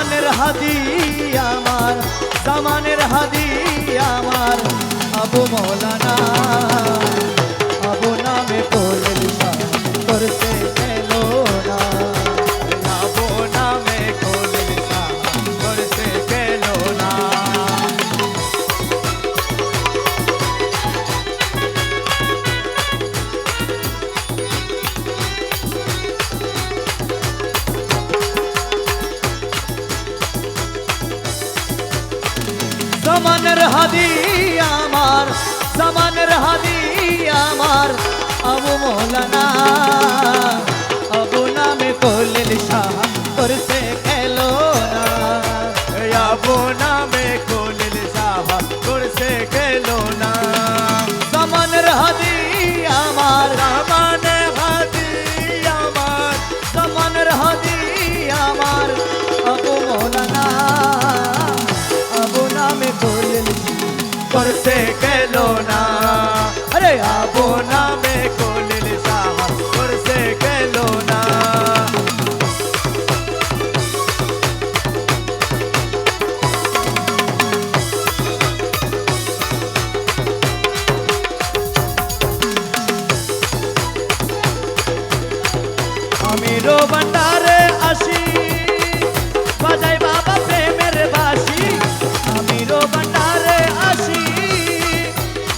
জামানের হাদি আমার, জামানের হাদি আমার আবু মৌলানা, আবু নামে কোলের শাহ করতে গেল না, আবু নামে কোলের শাহ করতে গেল না। জামানের হাদি আমার, জামানের হাদি আমার আবু মৌলানা, আবু নামে কোলের শাহ করতে গেল না, আবু নামে কোলের শাহ করতে গেল না। জামানের হাদি আমার, জামানে হাদি আমার, জামানের হাদি আমার আবু মৌলানা, আবু নামে কোলের করতে গেল না। আরে আবু নামে কোলের শাহ করতে গেল না। আমিরো ভান্ডারে আসি বাজাই বাবা প্রেমের বাঁশি, আমিরো ভান্ডারে আসি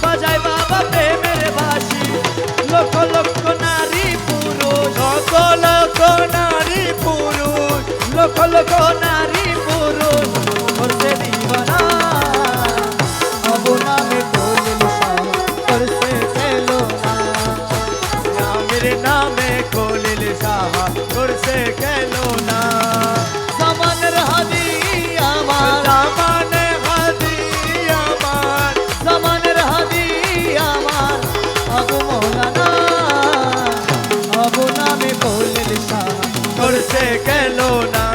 বাজাই বাবা প্রেমের বাঁশি, লক্ষ লক্ষ নারী পুরুষ, লক্ষ লক্ষ নারী পুরুষ, লক্ষ লক্ষ নারী পুরুষ করছে দিবানা, আবু নামে কোলের শাহ করছে গেল না, নামের নামে কোলের শাহ করতে গেল না। জামানের হাদি আমার, জামানে হাদি আমার, জামানের হাদি আমার আবু মৌলানা, আবু নামে কোলের শাহ করতে গেল না।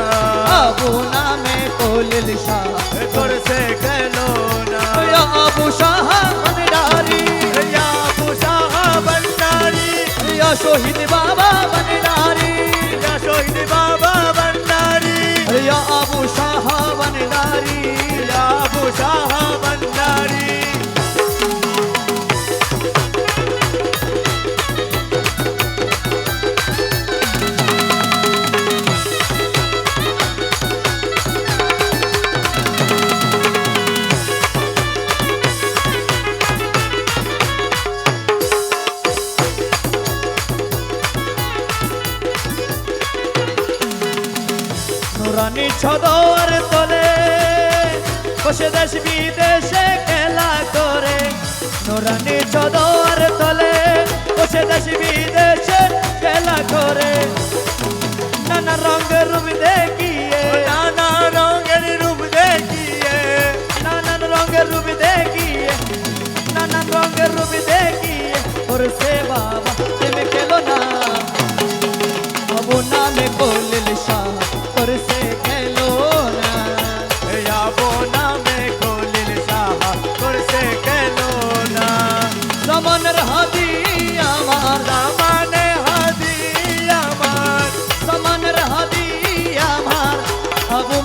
আবু নামে কোলের শাহ করতে গেল না। আবু শাহ ভান্ডারি, আবু শাহ ভান্ডারি, শহীদ বাবা ভান্ডারি, শহীদ বাবা ভান্ডারি, আবু শাহ ভান্ডারি, আবু শাহ ভান্ডারি। নুরানি ছদর তোলে বসে দেশ বিদেশে খেলা করে, নুরানি ছদর তোলে বসে দেশ বিদেশে খেলা করে, নানা রঙের রূপ দেখিয়ে, নানা রঙের রূপ দেখিয়ে, নানান রঙের রূপ দেখিয়ে, নানান রঙের রূপ দেখিয়ে করছে বাবা প্রেমে খেলো না, আবু নামে কোলের শাহ করছে গেল না, আবু নামে কোলের শাহ করতে গেল না। জামানের হাদি আমার, জামানে হাদি আমার, জামানের হাদি আমার আবু